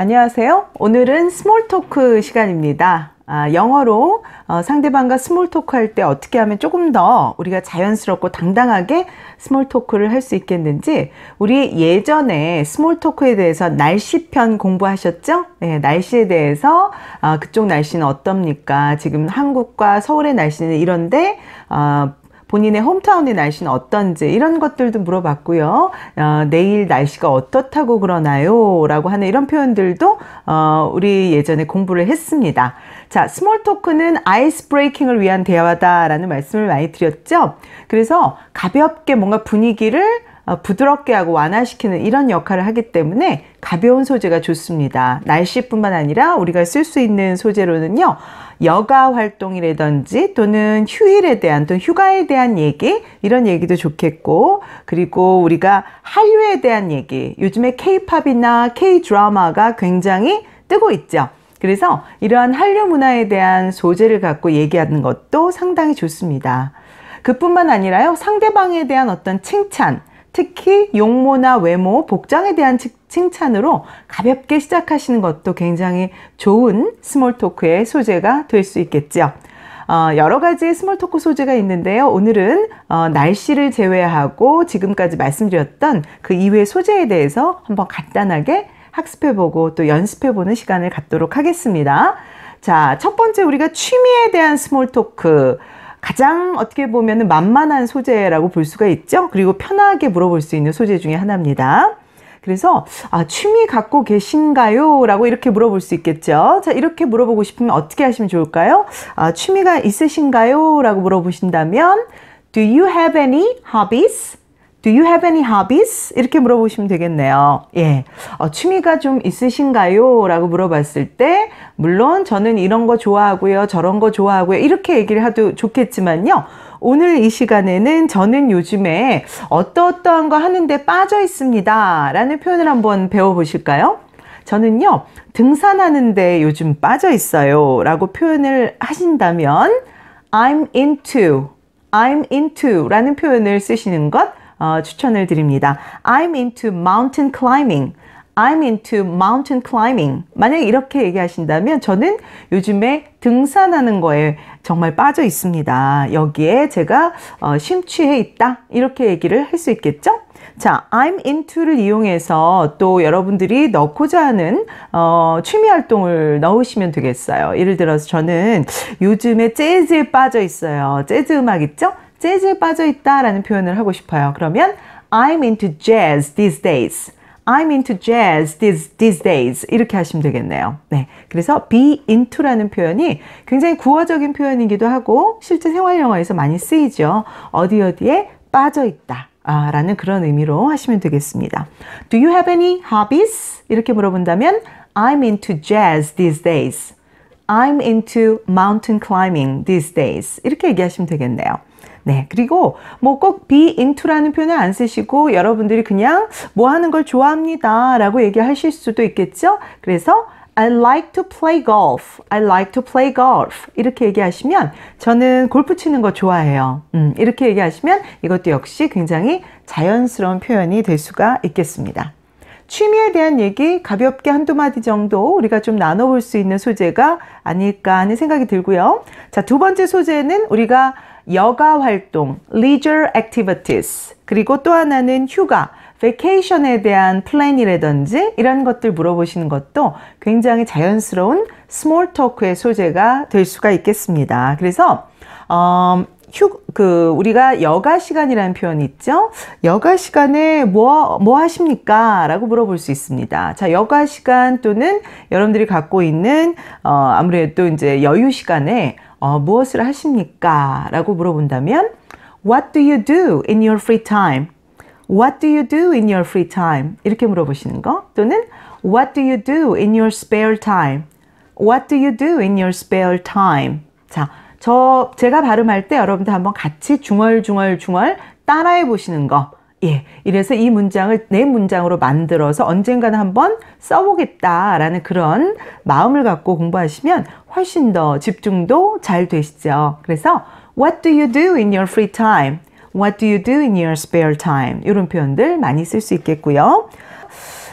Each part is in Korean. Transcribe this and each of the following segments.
안녕하세요. 오늘은 스몰 토크 시간입니다. 영어로 상대방과 스몰 토크 할 때 어떻게 하면 조금 더 우리가 자연스럽고 당당하게 스몰 토크를 할 수 있겠는지, 우리 예전에 스몰 토크에 대해서 날씨편 공부하셨죠? 네, 날씨에 대해서 그쪽 날씨는 어떻습니까? 지금 한국과 서울의 날씨는 이런데 본인의 홈타운의 날씨는 어떤지 이런 것들도 물어봤고요. 내일 날씨가 어떻다고 그러나요? 라고 하는 이런 표현들도 우리 예전에 공부를 했습니다. 자, 스몰 토크는 아이스 브레이킹을 위한 대화다라는 말씀을 많이 드렸죠. 그래서 가볍게 뭔가 분위기를 부드럽게 하고 완화시키는 이런 역할을 하기 때문에 가벼운 소재가 좋습니다. 날씨뿐만 아니라 우리가 쓸 수 있는 소재로는요, 여가 활동이라든지 또는 휴일에 대한 또는 휴가에 대한 얘기, 이런 얘기도 좋겠고, 그리고 우리가 한류에 대한 얘기, 요즘에 K-팝이나 K-드라마가 굉장히 뜨고 있죠. 그래서 이러한 한류 문화에 대한 소재를 갖고 얘기하는 것도 상당히 좋습니다. 그뿐만 아니라요, 상대방에 대한 어떤 칭찬, 특히 용모나 외모, 복장에 대한 칭찬으로 가볍게 시작하시는 것도 굉장히 좋은 스몰 토크의 소재가 될 수 있겠죠. 여러 가지의 스몰 토크 소재가 있는데요. 오늘은 날씨를 제외하고 지금까지 말씀드렸던 그 이외의 소재에 대해서 한번 간단하게 학습해보고 또 연습해보는 시간을 갖도록 하겠습니다. 자, 첫 번째 우리가 취미에 대한 스몰 토크. 가장 어떻게 보면 만만한 소재라고 볼 수가 있죠. 그리고 편하게 물어볼 수 있는 소재 중에 하나입니다. 그래서 취미 갖고 계신가요? 라고 이렇게 물어볼 수 있겠죠. 자, 이렇게 물어보고 싶으면 어떻게 하시면 좋을까요? 취미가 있으신가요? 라고 물어보신다면 Do you have any hobbies? Do you have any hobbies? 이렇게 물어보시면 되겠네요. 예, 취미가 좀 있으신가요? 라고 물어봤을 때, 물론 저는 이런 거 좋아하고요, 저런 거 좋아하고요, 이렇게 얘기를 해도 좋겠지만요, 오늘 이 시간에는 저는 요즘에 어떠어떠한 거 하는데 빠져 있습니다 라는 표현을 한번 배워보실까요? 저는요, 등산하는데 요즘 빠져 있어요 라고 표현을 하신다면 I'm into 라는 표현을 쓰시는 것 추천을 드립니다. I'm into mountain climbing. I'm into mountain climbing. 만약에 이렇게 얘기하신다면 저는 요즘에 등산하는 거에 정말 빠져 있습니다. 여기에 제가 심취해 있다. 이렇게 얘기를 할 수 있겠죠? 자, I'm into를 이용해서 또 여러분들이 넣고자 하는 취미 활동을 넣으시면 되겠어요. 예를 들어서 저는 요즘에 재즈에 빠져 있어요. 재즈 음악 있죠? 재즈에 빠져 있다라는 표현을 하고 싶어요. 그러면 I'm into jazz these days. I'm into jazz these days. 이렇게 하시면 되겠네요. 네, 그래서 be into라는 표현이 굉장히 구어적인 표현이기도 하고 실제 생활 영어에서 많이 쓰이죠. 어디에 빠져 있다 라는 그런 의미로 하시면 되겠습니다. Do you have any hobbies? 이렇게 물어본다면 I'm into jazz these days. I'm into mountain climbing these days. 이렇게 얘기하시면 되겠네요. 네, 그리고 뭐 꼭 be into라는 표현을 안 쓰시고 여러분들이 그냥 뭐 하는 걸 좋아합니다 라고 얘기하실 수도 있겠죠. 그래서 I like to play golf. I like to play golf. 이렇게 얘기하시면 저는 골프 치는 거 좋아해요. 이렇게 얘기하시면 이것도 역시 굉장히 자연스러운 표현이 될 수가 있겠습니다. 취미에 대한 얘기 가볍게 한두 마디 정도 우리가 좀 나눠볼 수 있는 소재가 아닐까 하는 생각이 들고요. 자, 두 번째 소재는 우리가 여가 활동, leisure activities, 그리고 또 하나는 휴가, vacation에 대한 플랜이라든지 이런 것들 물어보시는 것도 굉장히 자연스러운 스몰 토크의 소재가 될 수가 있겠습니다. 그래서 우리가 여가 시간이라는 표현이 있죠. 여가 시간에 뭐 하십니까? 라고 물어볼 수 있습니다. 자, 여가 시간 또는 여러분들이 갖고 있는 아무래도 이제 여유 시간에 무엇을 하십니까? 라고 물어본다면 What do you do in your free time? What do you do in your free time? 이렇게 물어보시는 거. 또는 What do you do in your spare time? What do you do in your spare time? 자, 제가 발음할 때 여러분들 한번 같이 중얼중얼 따라해 보시는 거. 예, 이래서 이 문장을 내 문장으로 만들어서 언젠가는 한번 써보겠다라는 그런 마음을 갖고 공부하시면 훨씬 더 집중도 잘 되시죠. 그래서 What do you do in your free time? What do you do in your spare time? 이런 표현들 많이 쓸 수 있겠고요.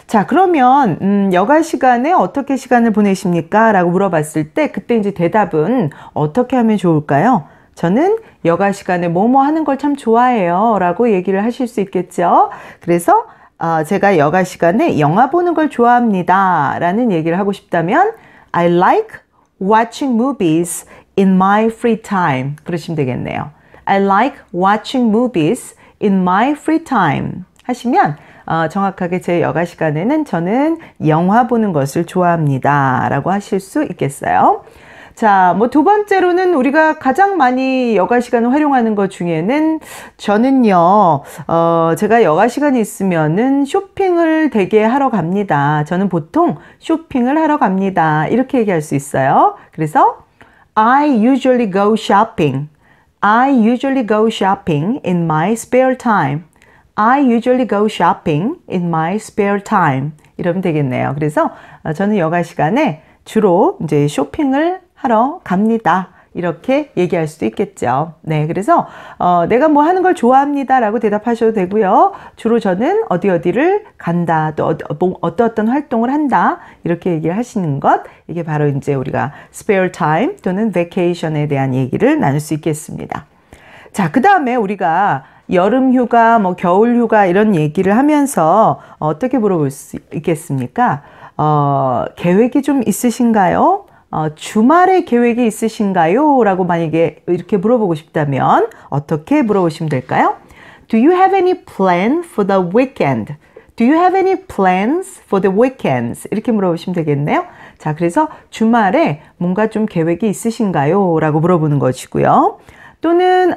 자, 그러면 여가 시간에 어떻게 시간을 보내십니까? 라고 물어봤을 때 그때 이제 대답은 어떻게 하면 좋을까요? 저는 여가 시간에 뭐뭐 하는 걸 참 좋아해요 라고 얘기를 하실 수 있겠죠. 그래서 제가 여가 시간에 영화 보는 걸 좋아합니다 라는 얘기를 하고 싶다면 I like watching movies in my free time 그러시면 되겠네요. I like watching movies in my free time 하시면 정확하게 제 여가 시간에는 저는 영화 보는 것을 좋아합니다 라고 하실 수 있겠어요. 자, 뭐 두 번째로는 우리가 가장 많이 여가 시간을 활용하는 것 중에는 저는요, 제가 여가 시간이 있으면은 쇼핑을 되게 하러 갑니다. 저는 보통 쇼핑을 하러 갑니다. 이렇게 얘기할 수 있어요. 그래서 I usually go shopping. I usually go shopping in my spare time. I usually go shopping in my spare time. 이러면 되겠네요. 그래서 저는 여가 시간에 주로 이제 쇼핑을 하러 갑니다. 이렇게 얘기할 수도 있겠죠. 네, 그래서 내가 뭐 하는 걸 좋아합니다 라고 대답하셔도 되고요. 주로 저는 어디를 간다, 또 어떤 활동을 한다 이렇게 얘기를 하시는 것, 이게 바로 이제 우리가 spare time 또는 vacation에 대한 얘기를 나눌 수 있겠습니다. 자, 그 다음에 우리가 여름 휴가, 뭐 겨울 휴가 이런 얘기를 하면서 어떻게 물어볼 수 있겠습니까? 계획이 좀 있으신가요? 주말에 계획이 있으신가요? 라고 만약에 이렇게 물어보고 싶다면 어떻게 물어보시면 될까요? Do you have any plan for the weekend? Do you have any plans for the weekends? 이렇게 물어보시면 되겠네요. 자, 그래서 주말에 뭔가 좀 계획이 있으신가요? 라고 물어보는 것이고요. 또는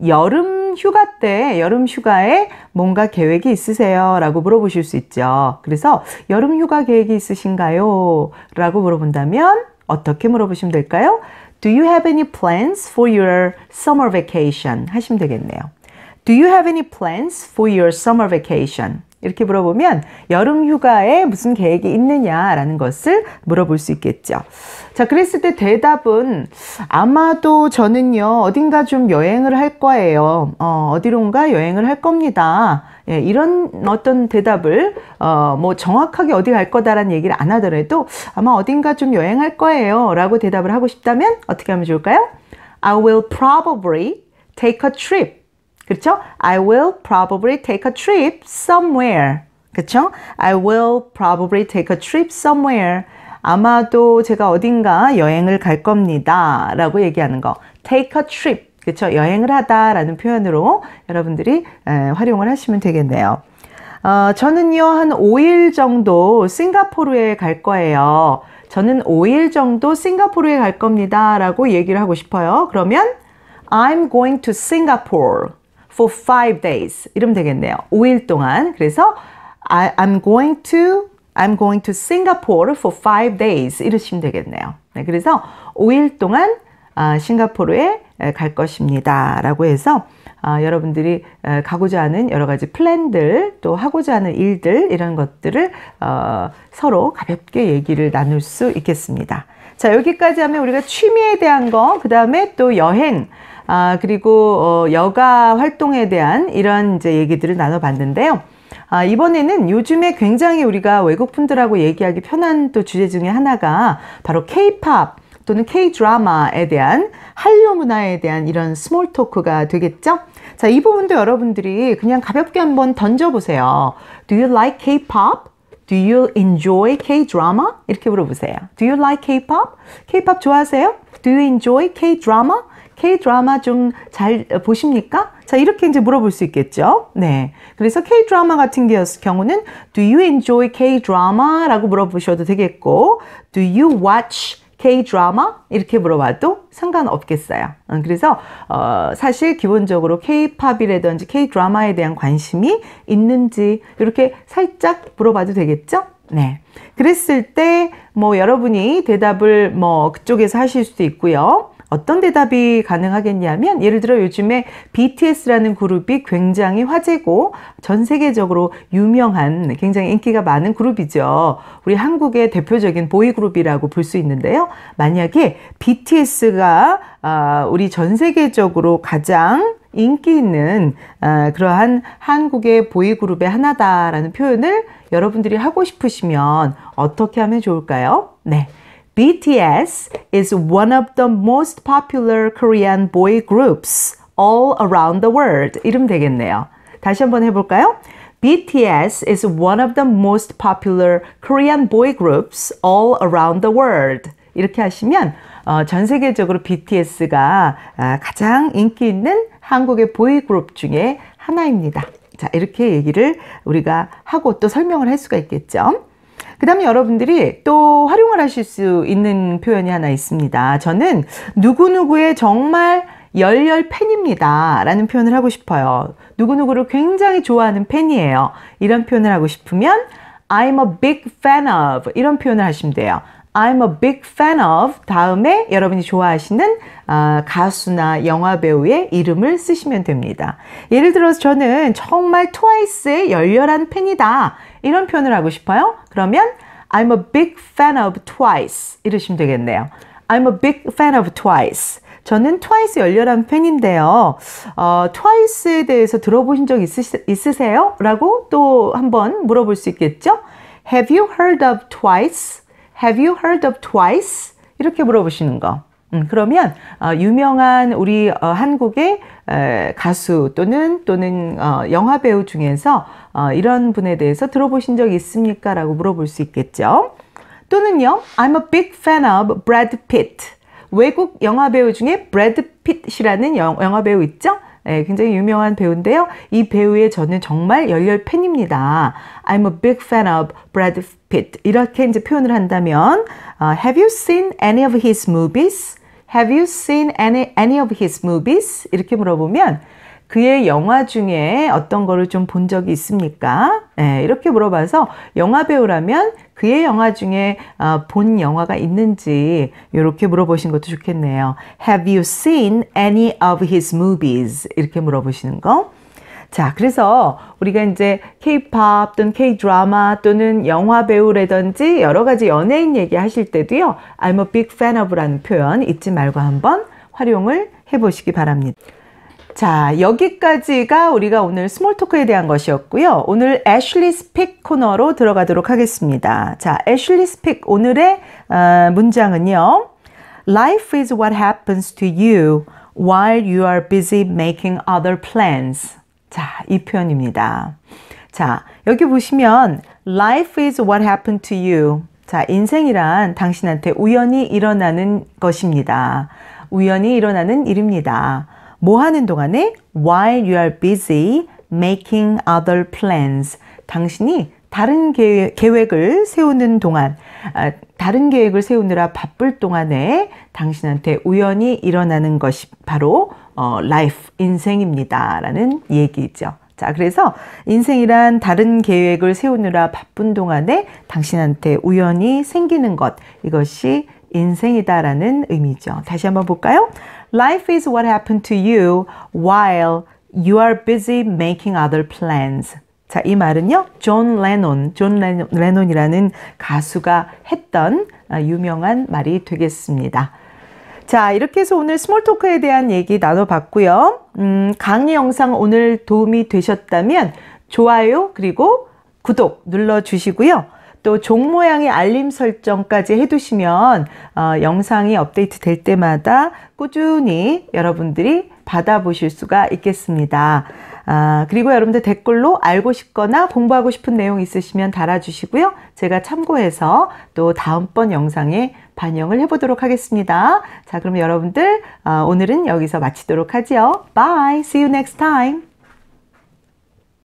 여름 휴가에 뭔가 계획이 있으세요? 라고 물어보실 수 있죠. 그래서 여름 휴가 계획이 있으신가요? 라고 물어본다면 어떻게 물어보시면 될까요? Do you have any plans for your summer vacation? 하시면 되겠네요. Do you have any plans for your summer vacation? 이렇게 물어보면 여름 휴가에 무슨 계획이 있느냐라는 것을 물어볼 수 있겠죠. 자, 그랬을 때 대답은 아마도 저는요, 어딘가 좀 여행을 할 거예요. 어디론가 여행을 할 겁니다. 예, 이런 어떤 대답을, 뭐 정확하게 어디 갈 거다라는 얘기를 안 하더라도 아마 어딘가 좀 여행할 거예요. 라고 대답을 하고 싶다면 어떻게 하면 좋을까요? I will probably take a trip. 그렇죠? I will probably take a trip somewhere. 그렇죠? I will probably take a trip somewhere. 아마도 제가 어딘가 여행을 갈 겁니다. 라고 얘기하는 거. take a trip. 그렇죠? 여행을 하다 라는 표현으로 여러분들이 활용을 하시면 되겠네요. 저는요, 한 5일 정도 싱가포르에 갈 거예요. 저는 5일 정도 싱가포르에 갈 겁니다. 라고 얘기를 하고 싶어요. 그러면 I'm going to Singapore for 5 days. 이러면 되겠네요. 5일 동안. 그래서 I'm going to Singapore for 5 days. 이러시면 되겠네요. 네, 그래서 5일 동안 싱가포르에 갈 것입니다. 라고 해서 여러분들이 가고자 하는 여러 가지 플랜들, 또 하고자 하는 일들, 이런 것들을 서로 가볍게 얘기를 나눌 수 있겠습니다. 자, 여기까지 하면 우리가 취미에 대한 거, 그 다음에 또 여행, 그리고 여가 활동에 대한 이런 이제 얘기들을 나눠봤는데요. 이번에는 요즘에 굉장히 우리가 외국분들하고 얘기하기 편한 또 주제 중에 하나가 바로 K-pop 또는 K-드라마에 대한, 한류 문화에 대한 이런 스몰 토크가 되겠죠? 자, 이 부분도 여러분들이 그냥 가볍게 한번 던져보세요. Do you like K-pop? Do you enjoy K-drama? 이렇게 물어보세요. Do you like K-pop? K-pop 좋아하세요? Do you enjoy K-drama? K-드라마 좀 잘 보십니까? 자, 이렇게 이제 물어볼 수 있겠죠. 네. 그래서 K-드라마 같은 경우는 Do you enjoy K-drama? 라고 물어보셔도 되겠고, Do you watch K-드라마? 이렇게 물어봐도 상관없겠어요. 그래서 사실 기본적으로 K-팝이라든지 K-드라마에 대한 관심이 있는지 이렇게 살짝 물어봐도 되겠죠? 네. 그랬을 때 뭐 여러분이 대답을 뭐 그쪽에서 하실 수도 있고요. 어떤 대답이 가능하겠냐면, 예를 들어 요즘에 BTS라는 그룹이 굉장히 화제고 전 세계적으로 유명한, 굉장히 인기가 많은 그룹이죠. 우리 한국의 대표적인 보이그룹이라고 볼 수 있는데요. 만약에 BTS가 우리 전 세계적으로 가장 인기 있는 그러한 한국의 보이그룹의 하나다라는 표현을 여러분들이 하고 싶으시면 어떻게 하면 좋을까요? 네. BTS is one of the most popular Korean boy groups all around the world. 이름 되겠네요. 다시 한번 해볼까요? BTS is one of the most popular Korean boy groups all around the world. 이렇게 하시면 전 세계적으로 BTS가 가장 인기 있는 한국의 보이그룹 중에 하나입니다. 자, 이렇게 얘기를 우리가 하고 또 설명을 할 수가 있겠죠. 그 다음에 여러분들이 또 활용을 하실 수 있는 표현이 하나 있습니다. 저는 누구누구의 정말 열렬 팬입니다 라는 표현을 하고 싶어요. 누구누구를 굉장히 좋아하는 팬이에요. 이런 표현을 하고 싶으면 I'm a big fan of 이런 표현을 하시면 돼요. I'm a big fan of 다음에 여러분이 좋아하시는 가수나 영화 배우의 이름을 쓰시면 됩니다. 예를 들어서 저는 정말 트와이스의 열렬한 팬이다 이런 표현을 하고 싶어요. 그러면 I'm a big fan of Twice 이러시면 되겠네요. I'm a big fan of Twice. 저는 트와이스 열렬한 팬인데요. 트와이스에 대해서 들어보신 적 있으세요? 라고 또 한번 물어볼 수 있겠죠? Have you heard of Twice? Have you heard of Twice? 이렇게 물어보시는 거. 그러면 유명한 우리 한국의 가수 또는 영화 배우 중에서 이런 분에 대해서 들어보신 적 있습니까? 라고 물어볼 수 있겠죠. 또는요, I'm a big fan of Brad Pitt. 외국 영화 배우 중에 브래드 핏이라는 영화 배우 있죠? 네, 굉장히 유명한 배우인데요. 이 배우의 저는 정말 열렬 팬입니다. I'm a big fan of Brad Pitt. 이렇게 이제 표현을 한다면 Have you seen any of his movies? Have you seen any of his movies? 이렇게 물어보면 그의 영화 중에 어떤 거를 좀 본 적이 있습니까? 네, 이렇게 물어봐서 영화 배우라면 그의 영화 중에 본 영화가 있는지 이렇게 물어보신 것도 좋겠네요. Have you seen any of his movies? 이렇게 물어보시는 거. 자, 그래서 우리가 이제 K-pop 또는 K-드라마 또는 영화 배우라든지 여러 가지 연예인 얘기하실 때도요. I'm a big fan of라는 표현 잊지 말고 한번 활용을 해보시기 바랍니다. 자, 여기까지가 우리가 오늘 스몰 토크에 대한 것이었고요. 오늘 애슐리 스픽 코너로 들어가도록 하겠습니다. 자, 애슐리 스픽 오늘의 문장은요. Life is what happens to you while you are busy making other plans. 자, 이 표현입니다. 자, 여기 보시면 Life is what happened to you. 자, 인생이란 당신한테 우연히 일어나는 것입니다. 우연히 일어나는 일입니다. 뭐 하는 동안에? While you are busy making other plans. 당신이 다른 계획을 세우는 동안, 다른 계획을 세우느라 바쁠 동안에 당신한테 우연히 일어나는 것이 바로 life, 인생입니다. 라는 얘기죠. 자, 그래서 인생이란 다른 계획을 세우느라 바쁜 동안에 당신한테 우연히 생기는 것, 이것이 인생이다라는 의미죠. 다시 한번 볼까요? Life is what happened to you while you are busy making other plans. 자, 이 말은요, 존 레논이라는 가수가 했던 유명한 말이 되겠습니다. 자, 이렇게 해서 오늘 스몰 토크에 대한 얘기 나눠봤고요. 강의 영상 오늘 도움이 되셨다면 좋아요 그리고 구독 눌러주시고요. 또 종 모양의 알림 설정까지 해두시면 영상이 업데이트 될 때마다 꾸준히 여러분들이 받아보실 수가 있겠습니다. 그리고 여러분들 댓글로 알고 싶거나 공부하고 싶은 내용 있으시면 달아주시고요. 제가 참고해서 또 다음번 영상에 반영을 해보도록 하겠습니다. 자, 그럼 여러분들 오늘은 여기서 마치도록 하죠. Bye! See you next time!